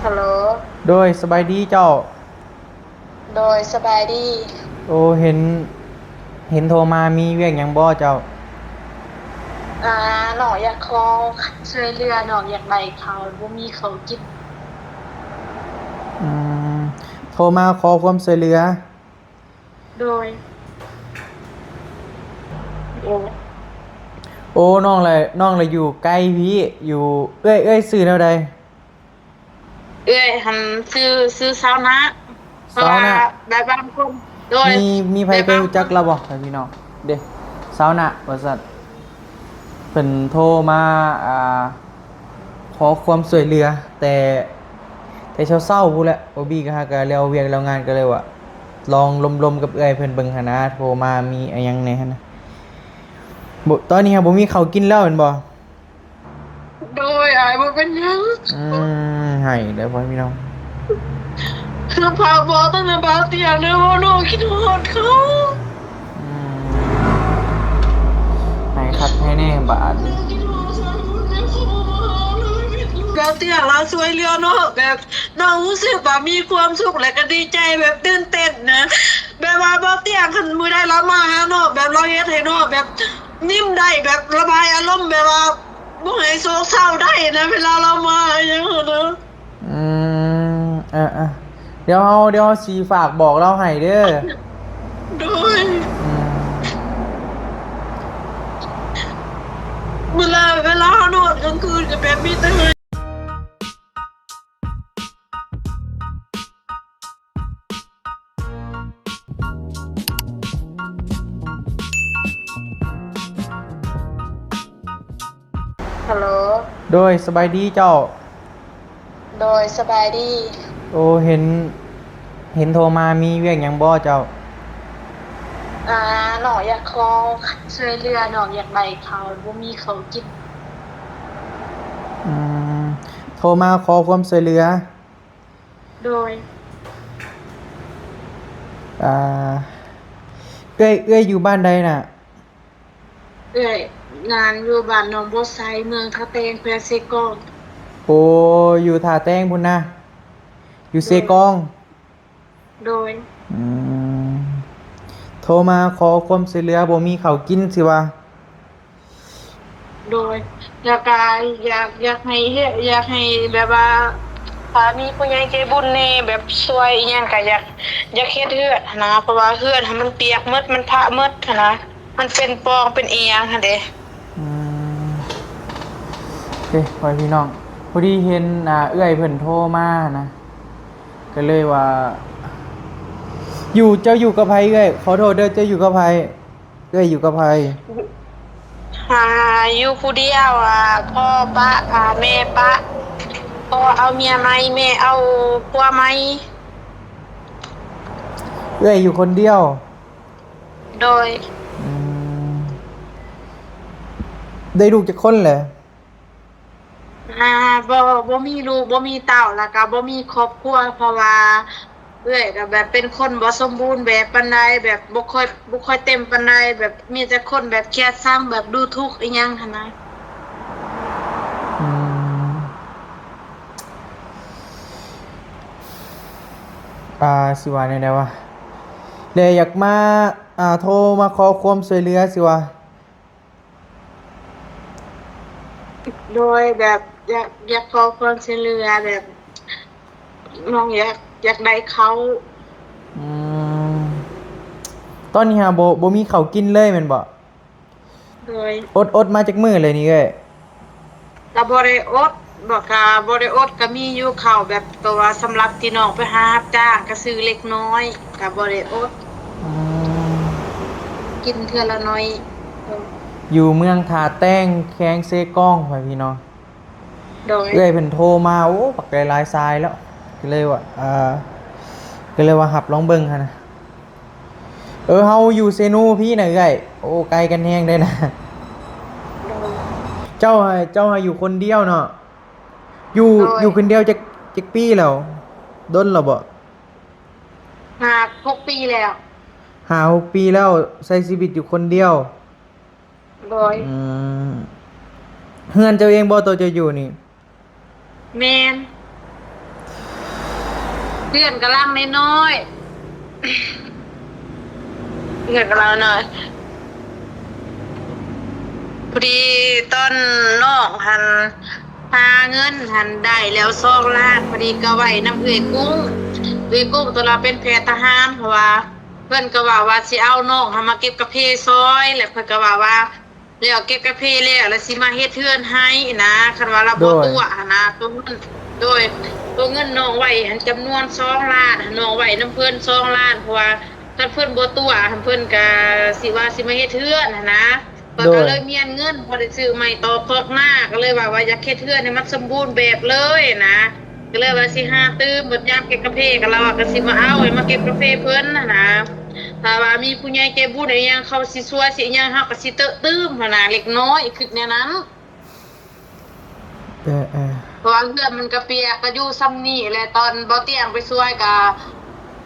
ฮัลโหลโดยสบายดีเจ้าโดยสบายดีโอ้เห็นโทรมามีเวียกหยังบ่เจ้าอ่าหนออยากขอช่วยเหลือหนออยากได้ข้าวบ่มีข้าวกินอืมโทรมาขอความช่วยเหลือโดยโอ้โอ้น้องเลยอยู่ใกล้พี่อยู่เอ้ยซื้อแนวใดเอ้ยหันซื้อซาวนะเพราะว่าสาวน่ะแบบบางคนโดยมีมีไผแบบเคยรู้บางคนจักเราบ่ให้พี่น้องเด้สาวน่ะว่าซั่นเพิ่นโทรมาอ่าขอความช่วยเหลือแต่เช้าๆพู้นแหละบ่บี้ก็หาก็แล้วเวียกแล้วงานก็เลยว่าลองลมๆกับเอื้อยเพิ่นเบิ่งหันนะโทรมามีอะหยังแหน่หันนะ บ่ตอนนี้ครับผมมีข้าวกินแล้วเห็นบ่โดยอ้ายบ่เป็นหยังอืให้เด้อพ่อพี่น้องคือพาบอกตั้งแต่บางเตียงเลยว่าหนูคิดฮอดเขาอืให้คักให้แน่บาดนี้แบบที่อยากเราช่วยเหลือเนาะแบบน้องรู้สึกว่ามีความสุขและก็ดีใจแบบตื่นเต้นนะแบบว่าบ่เตียงคันมือได้เรามาหาเนาะแบบเราเฮ็ดให้เนาะแบบนิ่มได้แบบระบายอารมณ์แบบว่าบ่ให้โศกเศร้าได้นะเวลาเรามาอย่างเงี้ยนะอืเออเดี๋ยวเราสิฝากบอกเราให้เด้อโดยอืมเวลาเรานอนกลางคืนก็แบบมีแต่ฮัลโหลโดยสบายดีเจ้าโดยสบายดี โอ้เห็นโทรมามีเวียกหยังบ่เจ้าอ่าหนออยากขอช่วยเหลือหนออยากได้ข้าวบ่มีข้าวกินอืมโทรมาขอความช่วยเหลือโดยอ่าเอ้ยอยู่บ้านใดน่ะเอ้ยงานอยู่บ้านหนองบัวไซเมืองทะเตงแควเซกองโอ้อยู่ท่าแต้งพุ่นนะอยู่โดยเซกองโดยอืมโทรมาขอความช่วยเหลือบ่มีข้าวกินสิวะ โดยอยากาอยากให้เฮ็ดอยากให้แบบว่าถ้ามีผู้ใหญ่ใจบุญแน่แบบช่วยอิหยังก็อยากเฮ็ดเฮือดหั้นนะเพราะว่าเฮือดหั้นมันเปียกหมดมันผะหมดหั้นนะมันเป็นปองเป็นอีหยังหั่นเด้อืมโอเคพ่อพี่น้องพอดีเห็นเอื้อยเพิ่นโทรมานะก็เลยว่าเจ้าอยู่กับไผเอ้ยขอโทษเด้อเจ้าอยู่กับไผเอ้ยอยู่กับไผหาอยู่ผู้เดียวพ่อปะแม่ปะพ่อเอาเมียใหม่แม่เอาผัวใหม่เอ้ยอยู่คนเดียวโดยอืมได้ลูกจักคนแหละอ่าบ่บ่มีลูกบ่มีเต้าแล้วก็บ่มีครอบครัวเพราะว่าเอ้อยก็แบบเป็นคนบ่สมบูรณ์แบบปานใดแบบบ่ค่อยเต็มปานใดแบบมีแต่คนแบบเกลียดชังแบบดูถูกอิหยังหั่นนะอืมสิว่าแนวใดวะเลยอยากมาโทรมาขอความช่วยเหลือสิวะโดยแบบอยากขอความช่วยเหลือแบบน้องอยากได้เขาอืมตอนนี้ฮะบ่มีข้าวกินเลยแม่นบ่โดย อดมาจากมื้อเลยนี่เอ้ย ก็บ่ได้อดบ่ก็บ่ได้อดก็มีอยู่ข้าวแบบตัวสำหรับที่น้องไปหารับจ้างก็ซื้อเล็กน้อยก็บ่ได้อดอืมกินเทื่อละน้อยอยู่เมืองท่าแต้งแข้งเซกองไปพี่น้องโดยเอ้ยเพิ่นโทรมาโอ้ปักหลายๆสายแล้วก็เลยว่าก็เลยว่าหับลองเบิ่งหั่นนะเฮาอยู่เซนูพี่น่ะเอ้ยโอ้ไกลกันแฮงได้นะ โดยเจ้าให้อยู่คนเดียวเนาะอยู่โดยอยู่คนเดียวจักปีแล้วดนแล้วบ่หา6 ปีแล้ว5-6 ปีแล้วใช้ชีวิตอยู่คนเดียวโดยอืมเฮือนเจ้าเองบ่ตัวเจ้าอยู่นี่ แม่น เพื่อนกำลังน้อยๆเพื่อนกำลังน้อยพอดีตอนน้องหาเงินหันได้แล้ว2 ล้านพอดีก็ไว้น้ำเอื้อยกุ้งตัวเราเป็นแพทหารเพราะว่าเพื่อนก็ว่าสิเอาน้องมาเก็บกาแฟซอยแล้วเพื่อนก็ว่าแล้วเก็บกาแฟแล้วสิมาเฮ็ดเทือนให้นะคันว่าเราบ่ตัวนะตัวเงินโดยตัวเงินน้องไว้หันจำนวน2 ล้านน้องไว้น้ำเพิ่น2 ล้านเพราะว่าถ้าเพิ่นบ่ตัวเพิ่นก็สิว่าสิมาเฮ็ดเทือนนะก็เลยมีเงินพอได้ซื้อใหม่ต่อพอกหน้าก็เลยว่าอยากเฮ็ดเทือนให้มันสมบูรณ์แบบเลยนะก็เลยว่าสิหาตื้มหมดยามเก็บกาแฟก็เราก็สิมาเอาให้มาเก็บกาแฟเพิ่นนะถ้าว่ามีผู้ใหญ่ใจบุญอีหยังเขาสิช่วยสิอีหยังเฮาก็สิเตอะตื้มหั่นน่ะเล็กน้อยคือแนวนั้นเพราะว่าเรื่องมันก็เปียกก็อยู่ซ้ำนี่แหละตอนบ่เตียงไปช่วยก็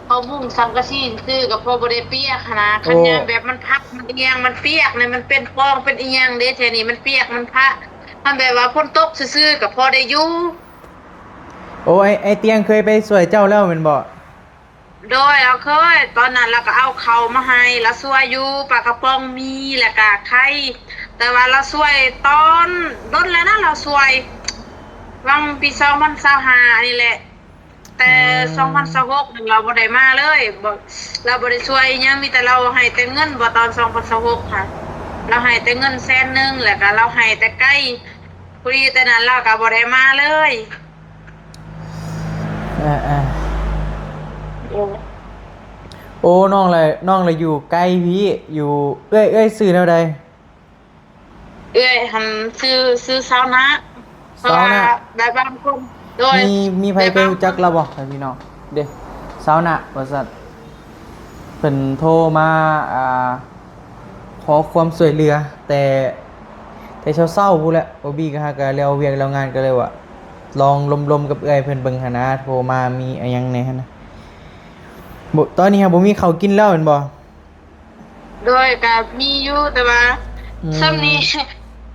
เขามุ่งสังกะสีซื้อกับพอบ่ได้เปียกหั่นนะคันยามแบบมันพักมันอีหยังมันเปียกเนี่ยมันเป็นฟองเป็นอีหยังเด้แท้นี่มันเปียกมันพะมันแบบว่าฝนตกซื่อๆก็พอได้อยู่โอ้ไอเตียงเคยไปสวยเจ้าแล้วแม่นบ่โดยเราเคยตอนนั้นเราก็เอาเขามาให้แล้วช่วยอยู่ปลากระป๋องมีแล้วก็ไข่แต่ว่าเราช่วยตอนต้นแล้วนะเราช่วยวังปี2025นี่แหละแต่2026เราบ่ได้มาเลยเราบ่ได้ช่วยยังมีแต่เราให้แต่เงินบ่ตอน2026ค่ะเราให้แต่เงิน100,000แล้วก็เราให้แต่ไก่พอดีแต่นั้นเราก็บ่ได้มาเลยโอ้น้องเลยอยู่ใกล้พี่อยู่เอ้ยซื้อแนวใดหันซื้อซาวนะได้บางคนโดยมีไผเคยรู้จักเราบ่พี่น้องเด้ซาวนะว่าซั่นเพิ่นโทรมาขอความช่วยเหลือแต่เช้าๆพู้นแหละบ่บี้ก็หาก็แล้วเวียกแล้วงานก็เลยว่าลองลมๆกับเอื้อยเพิ่นเบิ่งหั่นนะโทรมามีอะหยังแหน่หั่นนะบ่ตอนนี้ครับบ่มีข้าวกินแล้วแม่นบ่โดยก็มีอยู่แต่ว่าซ้ำนี้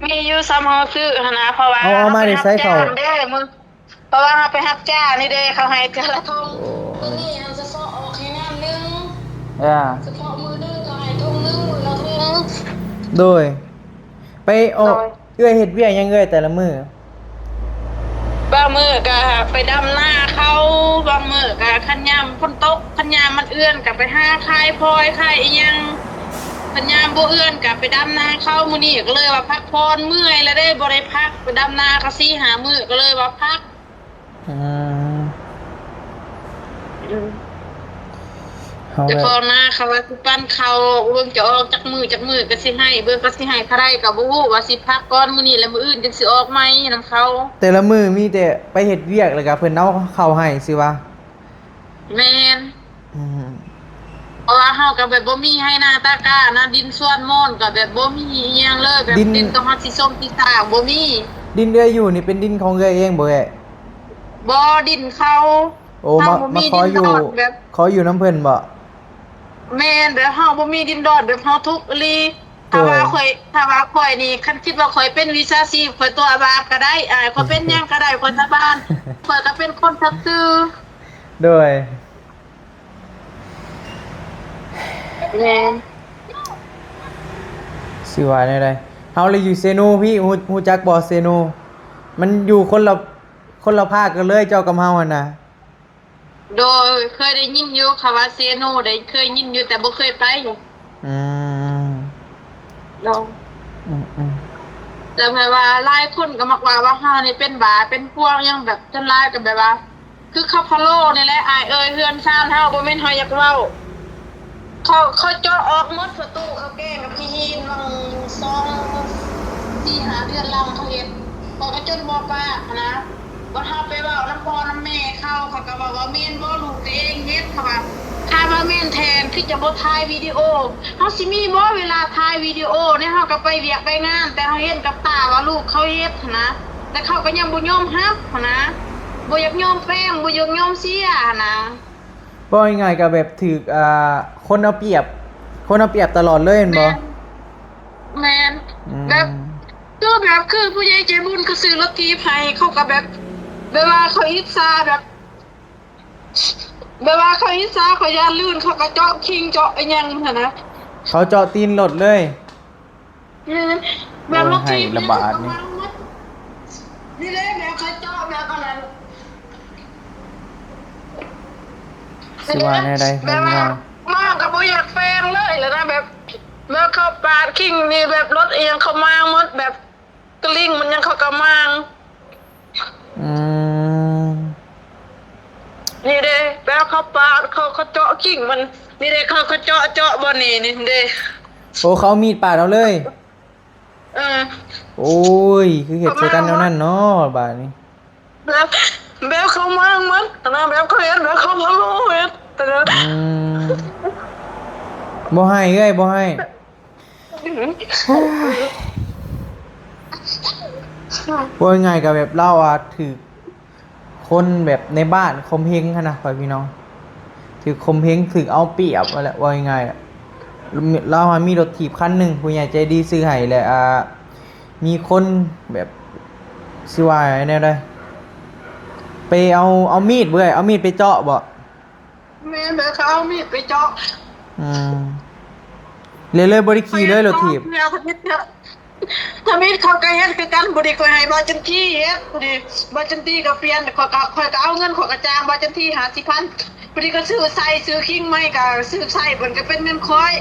มีอยู่ซ้ำเฮาซื้อหั่นนะเพราะว่าเอามาได้ใช้ข้าวเด้มึงเพราะว่าเฮาไปรับจ้างนี่เด้เขาให้เทื่อละถุงตัวนี้เฮาจะซ้อออกให้น้ำนึงเฉพาะมื้อนึงก็ให้ถุงนึงมื้อละถุงโดยไปออกเอื้อยเฮ็ดเวียกหยังเอื้อยแต่ละมื้อบางมื้อก็ไปดำหน้าเขาบางมื้อก็คันยามฝนตกคันยามมันเอื้อนก็ไปหาขายพลอยขายอีหยังคันยามบ่เอื้อนก็ไปดำนาเขามื้อนี้ก็เลยว่าพักผ่อนเมื่อยแล้วได้บ่ได้พักไปดำนาก็4-5มื้อก็เลยว่าพักจะพอหน้าเขาว่าคือปั้นเขาเบิ่งจะออกจักมือก็สิให้เบิ่งก็สิให้เท่าใดก็บ่ฮู้ว่าสิพักก่อนมื้อนี้แล้วมื้ออื่นจังสิออกใหม่นำเขาแต่ละมื้อมีแต่ไปเฮ็ดเวียกแล้วก็เพิ่นเอาเข้าให้สิว่าแม่นเพราะว่าเฮาก็แบบบ่มีให้หน้าตากานะดินส่วนม่อนก็แบบบ่มีอีหยังเลยแบบดินต้องเฮาสิส้มสิสร้างบ่มีดินเอื้อยอยู่นี่เป็นดินของเอื้อยเองบ่เอ้ยบ่ดินเขาโอ้มาขออยู่น้ำเพิ่นบ่แม่นแบบเฮาบ่มีดินดอนแบบเฮาทุกข์อีหลีถ้าว่าข่อยนี่คันคิดว่าข่อยเป็นวิชาชีพข่อยตัวบาปก็ได้ข่อยเป็นหยังก็ได้คนชาวบ้านข่อยก็เป็นคนซื่อโดยแม่นสิว่าแนวใดเฮาเลยอยู่เซโนพี่ฮู้จักบ่เซโนมันอยู่คนละภาคกันเลยเจ้ากับเฮาหั่นน่ะโดยเคยได้ยินอยู่ค่ะว่าเซโนได้เคยยินอยู่แต่บ่เคยไปลองแต่หมายว่าหลายคนก็มักว่าเฮานี่เป็นบาเป็นพวกยังแบบจนหลายก็แบบว่าคือเขาพะโลนี่แหละอายเฮือนซ่านเฮาบ่แม่นเฮาอยากเว้าเขาเจาะออกหมดประตูเขาแกล้งกับพี่หินวัง2-4-5 เดือนแล้วเขาเฮ็ดบอกก็จนบ่ปากนะบ่เฮาไปเว้านำพ่อนำแม่เขาก็บอกว่าแม่นบ่ลูกตัวเองเฮ็ดเขาว่าถ้าว่าแม่นแทนคือจะบ่ถ่ายวิดีโอเฮาสิมีบ่เวลาถ่ายวิดีโอเนี่ยเฮาก็ไปเวียกไปงานแต่เฮาเห็นกับตาว่าลูกเขาเฮ็ดนะแต่เขาก็ยังบ่ยอมรับนะบ่อยากยอมแป้งบ่อยากยอมเสียนะบ่ง่ายๆก็แบบถูกคนเอาเปรียบตลอดเลยแม่นบ่แม่นแบบคือผู้ใหญ่ใจบุญเขาซื้อรถทีให้เขาก็แบบเวลาเขาอิจฉาแบบ แบบว่าเขาอิสาเขายานลื่นเขาก็เจาะคิงเจาะไอ้ยังหั่นนะ เขาเจาะตีนรถเลย แบบบางที โอ้ยให้ระบาดนี่ นี่เลยแบบเขาเจาะแบบอะไร สิว่าแน่ใด แบ พี่ บว่า น้อง มากกับบ่อยากแฟนเลยแล้วนะแบบเขาปาดคิงนี่แบบรถเอียงเขามาหมดแบบกลิ้งมันยังเขากระมัง อืม นี่เด้แล้วเขาปาดเขาเจาะคิงมันนี่เด้เขาเจาะบ่นี่นี่เด้ โอ้เขาเอามีดปาดเอาเลย เออ โอ้ย คือเห็ดใส่กันแนวนั้นเนาะบาดนี้ แบบเขามาหมดนะแบบเขาเห็นแบบเขาบ่รู้เห็นแต่นะ อืมบ่ให้เอ้ยบ่ให้ว่าไงกับแบบเล่าอ่ะถือคนแบบในบ้านคมเฮงขนาดพี่น้องถือคมเฮงถือเอาเปรียบอะไรว่ายังไงอ่ะเรามีรถถีบคันหนึ่งผู้ใหญ่ใจดีซื้อให้แหละมีคนแบบสิว่าแนวใดไปเอามีดเบื่อเอามีดไปเจาะบ่ แม่แบบเขาเอามีดไปเจาะ อืมเลยบริขี่เลยรถถีบ แม่เขาพิษเนี่ยถ้ามีดเขาก็เฮ็ดคือกันบ่ได้ก็ให้บาจันที่เฮ็ดบ่ได้บาจันที่ก็เปลี่ยนข่อยก็เอาเงินข่อยก็จ้างบาจันที่50,000บ่ได้ก็ซื้อใส่ซื้อคิงใหม่ก็ซื้อใส่เพิ่นก็เป็นเงินคอย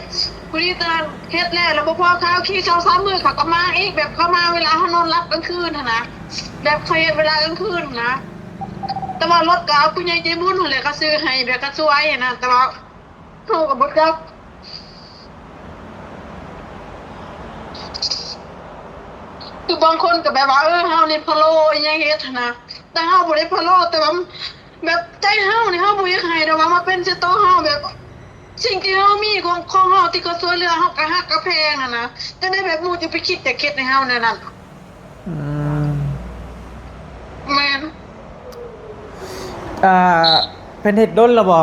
บ่ได้ตอนเฮ็ดแล้วบ่พอเขาขี่2-3มื้อเขาก็มาอีกแบบเขามาเวลาเฮานอนหลับกลางคืนหั่นนะแบบเขาเฮ็ดเวลากลางคืนนะแต่ว่ารถก็เอาผู้ใหญ่ใจบุญนั่นแหละก็ซื้อให้แบบก็สวยนะแต่ว่าเฮาก็บ่จัก คือบางคนก็แบบว่าเฮานี่พะโล้อีหยังเฮ็ดหั้นนะแต่เฮาบ่ได้พะโล้แต่ว่าแบบใจเฮานี่เฮาบ่อยากให้แต่ว่ามาเป็นสตอเฮาแบบสิ่งที่เฮามีของเฮาที่เขาช่วยเหลือเฮาก็ฮักก็แพงน่ะนะจังได้แบบหมู่จะไปคิดแต่คิดในเฮานั่นน่ะ อืม แม่น อ่าเป็นเห็ดด้นหรอบ่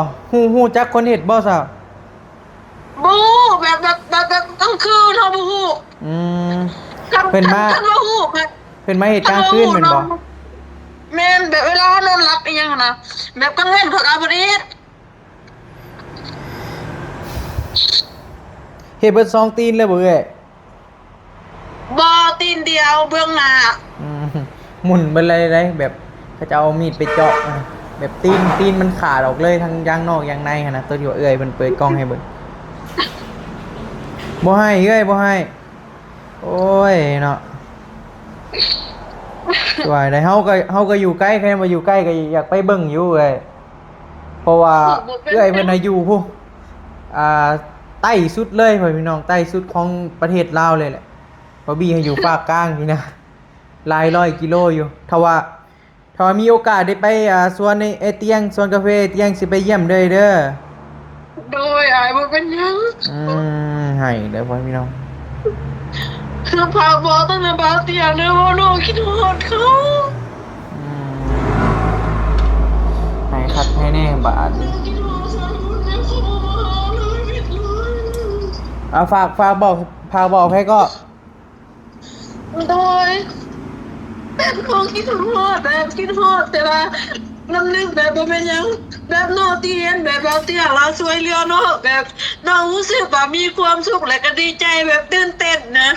ฮู้จักคนเห็ดบ่ซะ บ่แบบกลางคืนเฮาบ่ฮู้ อืมเป็นมา คันบ่ฮู้ค่ะ เป็นมาเหตุกลางคืนแม่นบ่ แม่นแบบเวลาเฮานอนหลับอีหยังหั้นนะแบบกลางวันเขาก็เอาบ่ได้เฮ็ด เห็ดเบิด2ตีนเลยบ่เอ้ย บ่ตีนเดียวเบื้องหน้า อืมหมุนไปเลยได้แบบเขาจะเอามีดไปเจาะอะแบบตีนมันขาดออกเลยทั้งยางนอกยางในหั่นนะตัวที่ว่าเอ้ยเพิ่นเปิดกล้องให้เบิ่งบ่ให้เอ้ยบ่ให้ โอ้ยเนาะสวยได้เฮาก็อยู่ใกล้ใครมาอยู่ใกล้ก็อยากไปเบิ่งอยู่เอ้ยเพราะว่าเอ้ยเพิ่นน่ะอยู่พุอ่าใต้สุดเลยพ่อพี่น้องใต้สุดของประเทศลาวเลยแหละบ่บี้ให้อยู่ภาคกลางนี่นะหลายร้อยกิโลอยู่ถ้าว่ามีโอกาสได้ไปสวนในเตียงสวนกาแฟเตียงสิไปเยี่ยมเด้อเด้อ โดยอายบ่เป็นหยัง ให้เด้อพ่อพี่น้อง คือพาบอกตั้งแต่บาเตียเลยว่าน้องคิดฮอดเขา อืมให้คัดให้แน่บาดนี้ คิดฮอดฉันแล้วเขาบอกว่าเลยผิดเลย ฝากบอกให้ก็ โดยเขาคิดฮอดแบบคิดฮอดแต่ว่าน้ำนึกแบบบ่เป็นหยังแบบน้องที่เห็นแบบบาเตียเราช่วยเหลือเนาะแบบน้องรู้สึกว่ามีความสุขและก็ดีใจแบบตื่นเต้นนะ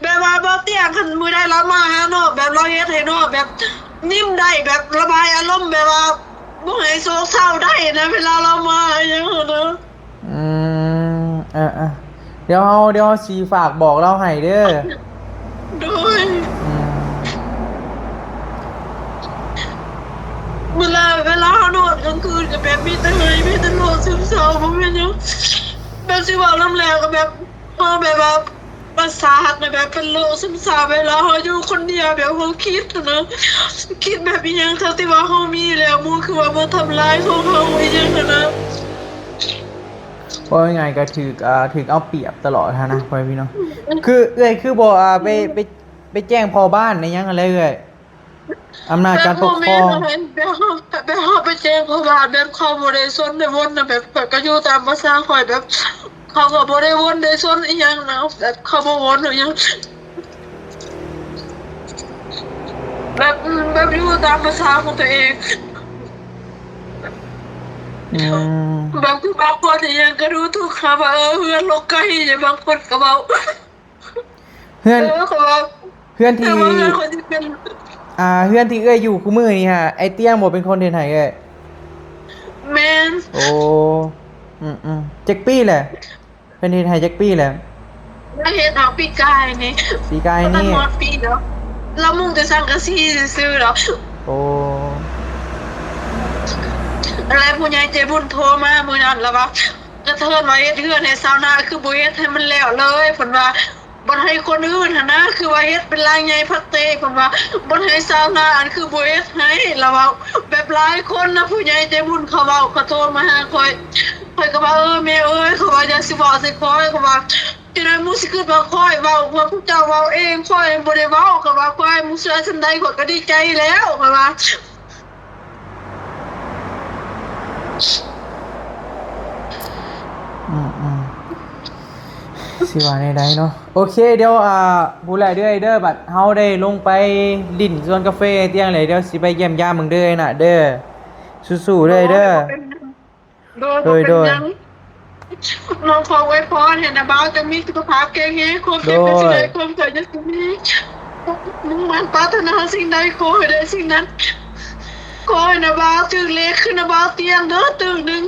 แบบว่าบาเตียคันมื้อใดเรามาหาเนาะแบบเราเฮ็ดให้เนาะแบบนิ่มได้แบบระบายอารมณ์แบบว่าบ่ให้โศกเศร้าได้นะเวลาเรามาอย่างนั้นนะ อืมเดี๋ยวเฮาสิฝากบอกเราให้เด้อ โดย อืม เวลาเขานอนกลางคืนก็แบบมีแต่เฮยมีแต่โรคซึมเศร้าบ่แม่นหยังแบบสิเว้าน้ำแลวก็แบบเฮาแบบว่าประสาทน่ะแบบเป็นโรคซึมเศร้าเวลาเฮาอยู่คนเดียวแบบเฮาคิดนะคิดแบบอีหยังเท่าที่ว่าเฮามีแล้วหมู่คือว่ามาทำร้ายของเฮาอีหยังหั้นนะ ว่ายังไงก็ถึกเอาเปรียบตลอดฮะนะพ่อพี่น้องคือคือบ่ไปแจ้งพ่อบ้านในหยังอะไรเอ้ยอำนาจการปกครอง แบบเขาไปแจ้งเขาว่าแบบเขาบ่ได้สนได้วนนะแบบข่อยก็อยู่ตามภาษาข่อยแบบเขาก็บ่ได้วนได้สนอีหยังนะแบบเขาบ่วนอีหยังแบบอยู่ตามภาษาของตัวเอง อืม บางคนยังก็รู้ทุกคำว่าเพื่อนโลกใกล้เนี่ยบางคนก็บอก เพื่อนเขาบอกเพื่อนที่แต่ว่าเพื่อนคนที่เป็นเพื่อนที่เอ้ยอยู่คู่มือนี่ฮะไอเตี้ยหมดเป็นคนเฮ็ดให้เอ้ยแมนโอ้แจ็คปี้แหละเพิ่นเฮ็ดให้แจ็คปี้แหละแล้วเห็นเอาปีกายนี่ปีกายมันนี่หมดปีแล้วแล้วมึงจะสร้างกระซี่ซื้อแล้ว โอ้อะไรผู้ใหญ่ใจบุญโทรมามื้อนั้นแล้วว่ากระเทินว่าเฮ็ดเฮือนให้ชาวนาคือบ่เฮ็ดให้มันแล้วเลยเพิ่นว่าบ่ให้คนอื่นหั่นนะคือว่าเฮ็ดเป็นรายใหญ่พักเตเพิ่นว่าบ่ให้ชาวนาอันคือบ่เฮ็ดให้แล้วว่าแบบหลายคนนะผู้ใหญ่ใจบุญเขาเว้าเขาโทรมาหาข้อยก็ว่าแม่เอ้ยเขาว่าอย่าสิบอกใส่ข้อยเขาว่าจะได้มูสิคิดว่าข้อยเว้าว่าผู้เจ้าเว้าเองข้อยบ่ได้เว้าเขาว่าข้อยมูเชื่อฉันใดข้อยก็ดีใจแล้วเขาว่า อืมสิว่าในใดเนาะโอเคเดี๋ยวผู้ใดเด้อเด้อบัดเฮาได้ลงไปลิ้นสวนกาแฟเตียงเลยเดี๋ยวสิไปเยี่ยมยามมึงเด้อน่ะเด้อสู้ๆเด้อเด้อโดยน้องขอไว้พรเห็นนะบ้าวจะมีสุขภาพแข็งแรงความเจ็บเป็นสิ่งใดความเกิดจะสิ่งนี้มุ่งมั่นปรารถนาสิ่งใดขอให้ได้สิ่งนั้นขอให้นะบ้าวตื่นเล็กขึ้นนะบ้าวเตียงเด้อตื่นหนึ่ง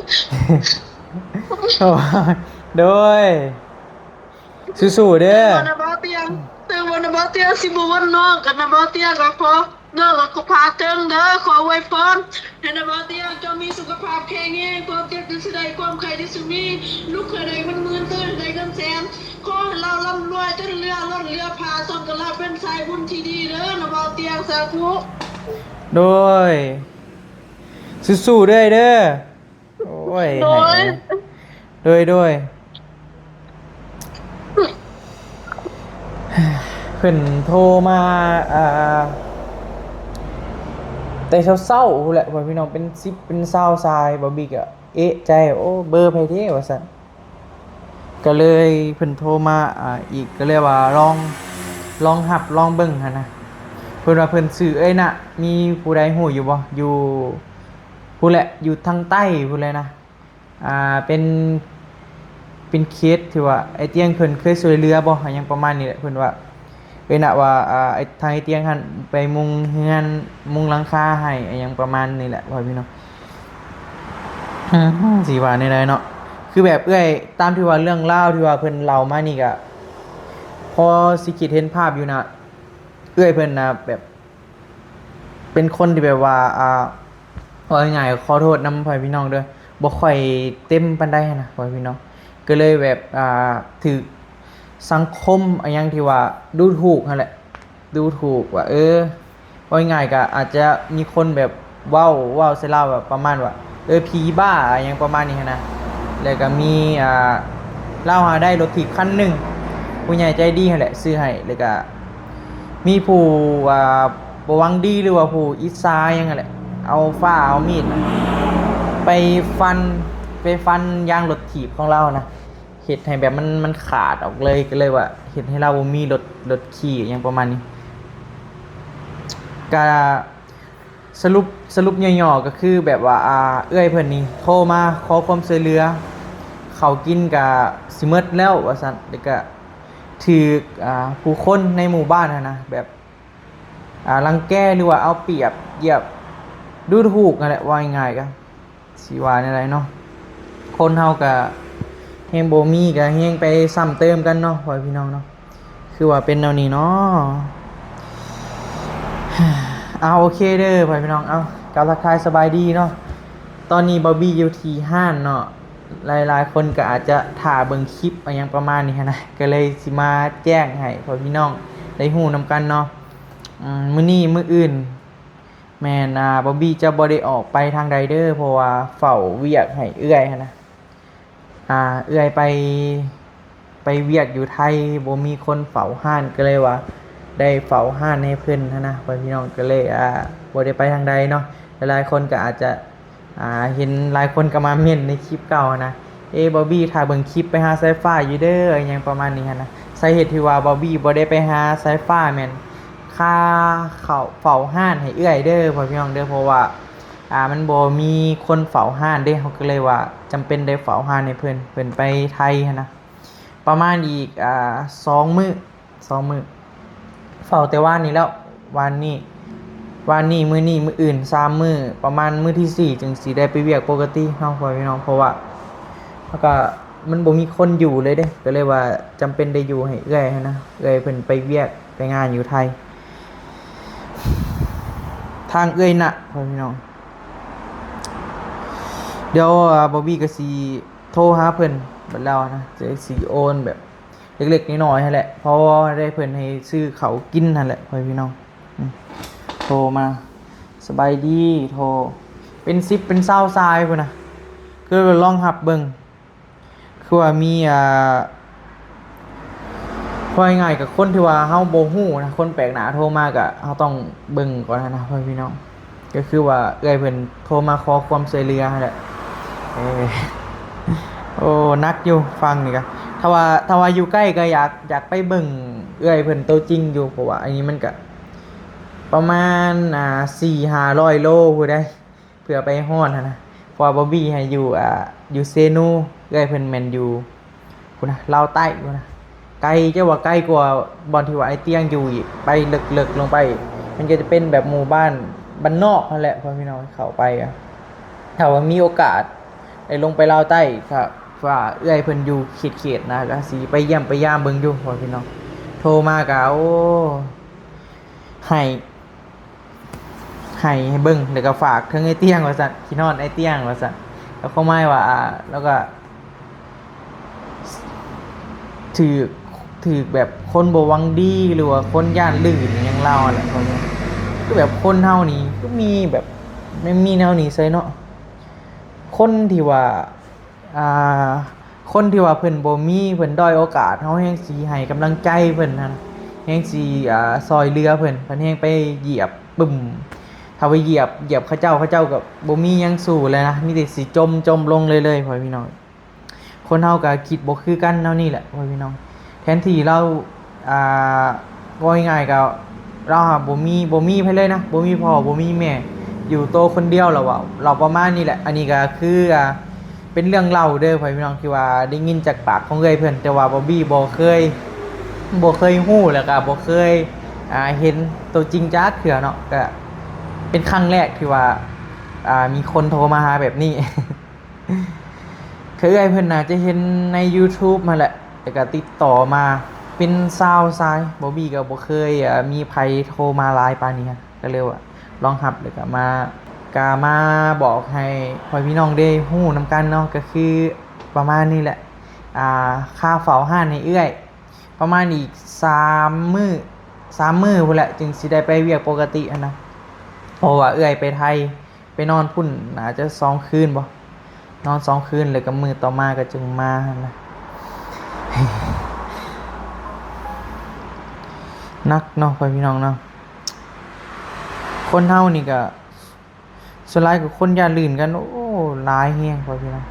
โอ้ยโดยสู้ๆเด้อ วันนะบ้าวเตียงตื่นวันนะบ้าวเตียงสิบวันนอกกันนะบ้าวเตียงก็ขอนอกก็พาเติงเด้อขอไว้พรให้นะบ้าวเตียงจงมีสุขภาพแข็งแรงความเจ็บเป็นสิ่งใดความใครที่สุมีลูกเคยใดมันมืนตื่นใดกำแสน ขอให้เราร่ำรวยจนเรือล้นเรือพาส่งกันเราเป็นสายบุญที่ดีเด้อนะบ่าวเตียงสาธุ โดยสู้ๆเด้อเด้อโอ้ย โดย โดยเพิ่นโทรมาแต่เช้าๆพู้นแหละพ่อพี่น้องเป็น10เป็น20ทรายบ่บิ๊กอะเอ๊ะใจโอ้เบอร์ไผเด้ว่าซั่นก็เลยเพิ่นโทรมาอีกก็เลยว่าลองหับลองเบิ่งหั่นนะเพิ่นว่าเพิ่นซื้อเอ้ยน่ะมีผู้ใดฮู้อยู่บ่อยู่พู้นแหละอยู่ทางใต้พู้นเลยนะเป็นเคสที่ว่าไอ้เตียงเพิ่นเคยช่วยเหลือบ่หยังประมาณนี้แหละเพิ่นว่าเอ้ยน่ะว่าไอ้ทางไอ้เตียงหั่นไปมุงเฮือนมุงหลังคาให้อิหยังประมาณนี้แหละพ่อพี่น้องสิว่าในใดเนาะคือแบบเอ้ยตามที่ว่าเรื่องราวที่ว่าเพิ่นเล่ามานี่ก็พอสิคิดเห็นภาพอยู่นะเอ้ยเพิ่นน่ะแบบเป็นคนที่แบบว่าว่าง่ายๆขอโทษนำพ่อพี่น้องเด้อบ่ค่อยเต็มปานใดหั้นนะพ่อพี่น้องก็เลยแบบถูกสังคมอะหยังที่ว่าดูถูกนั่นแหละดูถูกว่าว่าง่ายๆก็อาจจะมีคนแบบเว้าใส่เราแบบประมาณว่าผีบ้าอะหยังประมาณนี้หั้นนะแล้วก็มีเราหาได้รถถีบคันหนึงผู้ใหญ่ใจดีนั่นแหละซื้อให้แล้วก็มีผู้บ่หวังดีหรือว่าผู้อิจฉาหยังนั่นแหละเอามีดไปฟันยางรถถีบของเรานะเฮ็ดให้แบบมันขาดออกเลยก็เลยว่าเฮ็ดให้เราบ่มีรถขี่อหยังประมาณนี้ก็สรุปย่อๆก็คือแบบว่าเอื้อยเพิ่นนี่โทรมาขอความช่วยเหลือข้าวกินก็สิหมดแล้วว่าซั่นแล้วก็ถูกผู้คนในหมู่บ้านนะแบบรังแกหรือว่าเอาเปรียบเหยียบดูถูกนั่นแหละว่าง่ายๆก็สิว่าแนวใดเนาะคนเฮาก็แฮงบ่มีก็แฮงไปซ้ำเติมกันเนาะพ่อพี่น้องเนาะคือว่าเป็นแนวนี้เนาะ โอเคเด้อพ่อพี่น้องกลับทักทายสบายดีเนาะตอนนี้บอบบี้อยู่ที่ห้านเนาะหลายๆคนก็อาจจะถ่าเบิ่งคลิปอะไรอย่างประมาณนี้นะก็เลยสิมาแจ้งให้พ่อพี่น้องได้ฮู้นำกันเนาะมื้อนี้มื้ออื่นแม่นบอบบี้จะบ่ได้ออกไปทางใดเด้อเพราะว่าเฝ้าเวียกให้เอื้อยหั้นนะเอื้อยไปเวียกอยู่ไทยบ่มีคนเฝ้าห้านก็เลยว่าได้เฝ้าห้านให้เพิ่นนะพ่อพี่น้องก็เลยบ่ได้ไปทางใดเนาะหลายๆคนก็อาจจะเห็นหลายคนก็มาเม่นในคลิปเก่านะบอบบี้ถ้าเบิ่งคลิปไปหาสายฟ้าอยู่เด้ออหยังประมาณนี้นะสาเหตุที่ว่าบอบบี้บ่ได้ไปหาสายฟ้าแม่นค่าเฝ้าห้านให้เอื้อยเด้อพ่อพี่น้องเด้อเพราะว่า มันบ่มีคนเฝ้าห้านเด้เขาก็เลยว่าจำเป็นได้เฝ้าห้านให้เพิ่นไปไทยหั้นนะประมาณอีก2 มื้อเฝ้าแต่ว่านนี้แล้ววันนี้มื้อนี้มื้ออื่น3 มื้อประมาณมื้อที่4จึงสิได้ไปเวียกปกติเนาะพ่อพี่น้องเพราะว่าแล้วก็มันบ่มีคนอยู่เลยเด้ก็เลยว่าจำเป็นได้อยู่ให้เอื้อยหั้นนะเอื้อยเพิ่นไปเวียกไปงานอยู่ไทยทางเอื้อยน่ะพ่อพี่น้องเดี๋ยวบอบบี้ก็สิโทรหาเพิ่นบัดแล้วนะจะสิโอนแบบเล็กๆน้อยๆนั่นแหละเพราะว่าได้เพิ่นให้ซื้อเขาวกินนั่นแหละพ่อพี่น้องโทรมาสบายดีโทรเป็น10เป็น20สายพุ่นน่ะคือลองรับเบิ่งคือว่ามีพอง่ายๆกับคนที่ว่าเฮาบ่ฮู้นะคนแปลกหน้าโทรมาก็เฮาต้องเบิ่งก่อนนะพ่อพี่น้องก็คือว่าเอื้อยเพิ่นโทรมาขอความช่วยเหลือนั่นแหละโอ้นักอยู่ฟังนี่ก็ถ้าว่าอยู่ใกล้ก็อยากไปเบิ่งเอื้อยเพิ่นตัวจริงอยู่เพราะว่าอันนี้มันก็ประมาณ400-500 โลพู้นได้เพื่อไปฮอดนะเพราะว่าบ่บี้ให้อยู่เซโนเอื้อยเพิ่นแม่นอยู่พุ่นนะลาวใต้พุ่นนะไกลจะว่าไกลกว่าบ่อนที่ว่าไอ้เตียงอยู่อีกไปลึกๆลงไปมันก็จะเป็นแบบหมู่บ้านนอกนั่นแหละพ่อพี่น้องเข้าไปถ้าว่ามีโอกาสได้ลงไปลาวใต้ครับว่าเอื้อยเพิ่นอยู่เขตนะก็สิไปเยี่ยมไปยามเบิ่งอยู่พ่อพี่น้องโทรมาก็โอ้ให้เบิ่งแล้วก็ฝากถึงไอ้เตียงว่าซั่นขี้นอนไอ้เตียงว่าซั่นแล้วเขาหมายว่าแล้วก็ถือแบบคนบ่หวังดีหรือว่าคนย่านลื่นหยังเล่าแหละพ่อพี่น้องคือแบบคนเฮานี่ก็มีแบบไม่มีแนวนี้เซยเนาะคนที่ว่าคนที่ว่าเพิ่นบ่มีเพิ่นด้อยโอกาสเฮาแฮงสิให้กำลังใจเพิ่นนั่นแฮงสิซอยเรือเพิ่นแฮงไปเหยียบปึ้มถ้าไปเหยียบเขาเจ้าก็บ่มีหยังสู้เลยนะมีแต่สิจมลงเลยพ่อพี่น้องคนเฮาก็คิดบ่คือกันแนวนี้แหละพ่อพี่น้องแทนที่เราว่าง่ายๆก็เราบ่มีไผเลยนะบ่มีพ่อบ่มีแม่อยู่โตคนเดียวแล้วว่าเราประมาณนี้แหละอันนี้ก็คือเป็นเรื่องเล่าเด้อพ่อพี่น้องที่ว่าได้ยินจากปากของเอื้อยเพิ่นแต่ว่าบอบบี้บ่เคยฮู้แล้วก็บ่เคยเห็นตัวจริงจักเทื่อเนาะก็เป็นครั้งแรกที่ว่ามีคนโทรมาหาแบบนี้ คือเอื้อยเพิ่นน่าจะเห็นใน YouTube มาแหละแต่ก็ติดต่อมาเป็นซาวด์ซายบอบบี้ก็บ่เคยมีไผโทรมาหลายปานนี้ก็เลยว่าลองรับแล้วก็มาบอกให้พ่อพี่น้องได้ฮู้นำกันเนาะก็คือประมาณนี้แหละค่าเฝ้าห้านให้เอื้อยประมาณอีก3 มื้อพุ่นแหละจึงสิได้ไปเวียกปกตินะเพราะว่าเอื้อยไปไทยไปนอนพุ่นน่าจะ2 คืนบ่นอน2 คืนแล้วก็มื้อต่อมาก็จึงมานะนักเนาะพ่อพี่น้องเนาะคนเฮานี่ก็ส่วนหลายก็คนย่านลื่นกันโอ้หลายแฮงพ่อพี่น้อง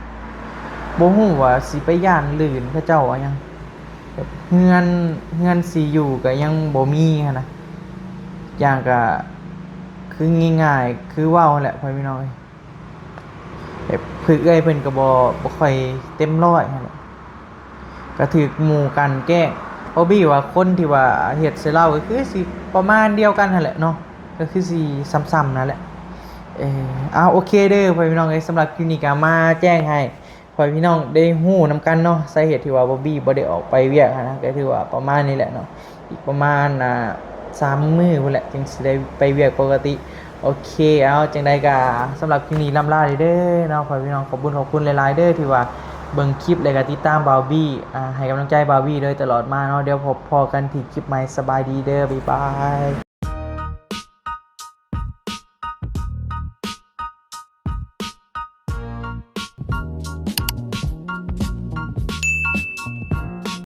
บ่ฮู้ว่าสิไปย่านลื่นเขาเจ้าว่าหยังแบบเฮือนสิอยู่ก็ยังบ่มีหันนะอย่างก็คือง่ายๆคือเว้าแหละพ่อพี่น้องแบบเอื้อยเพิ่นก็บ่ค่อยเต็มร้อยหั่นแหละก็ถูกหมู่กันแกล้งเพราะบี้ว่าคนที่ว่าเฮ็ดใส่เราก็คือสิประมาณเดียวกันนั่นแหละเนาะก็คือสิซ้ำๆนั่นแหละโอเคเด้อพ่อพี่น้องสำหรับคลิปนี้ก็มาแจ้งให้พ่อพี่น้องได้ฮู้นำกันเนาะสาเหตุที่ว่าบอบบี้บ่ได้ออกไปเวียกนะก็ถือว่าประมาณนี้แหละเนาะอีกประมาณ3 มื้อพุ่นแหละจึงสิได้ไปเวียกปกติโอเคจังใดก็สำหรับคลิปนี้ล่ำลาเด้อเนาะพ่อพี่น้องขอบคุณหลายๆเด้อที่ว่าเบิ่งคลิปแล้วก็ติดตามบาวบี้ให้กำลังใจบาวบี้เลยตลอดมาเนาะเดี๋ยวพบกันที่คลิปใหม่สบายดีเด้อบ๊ายบาย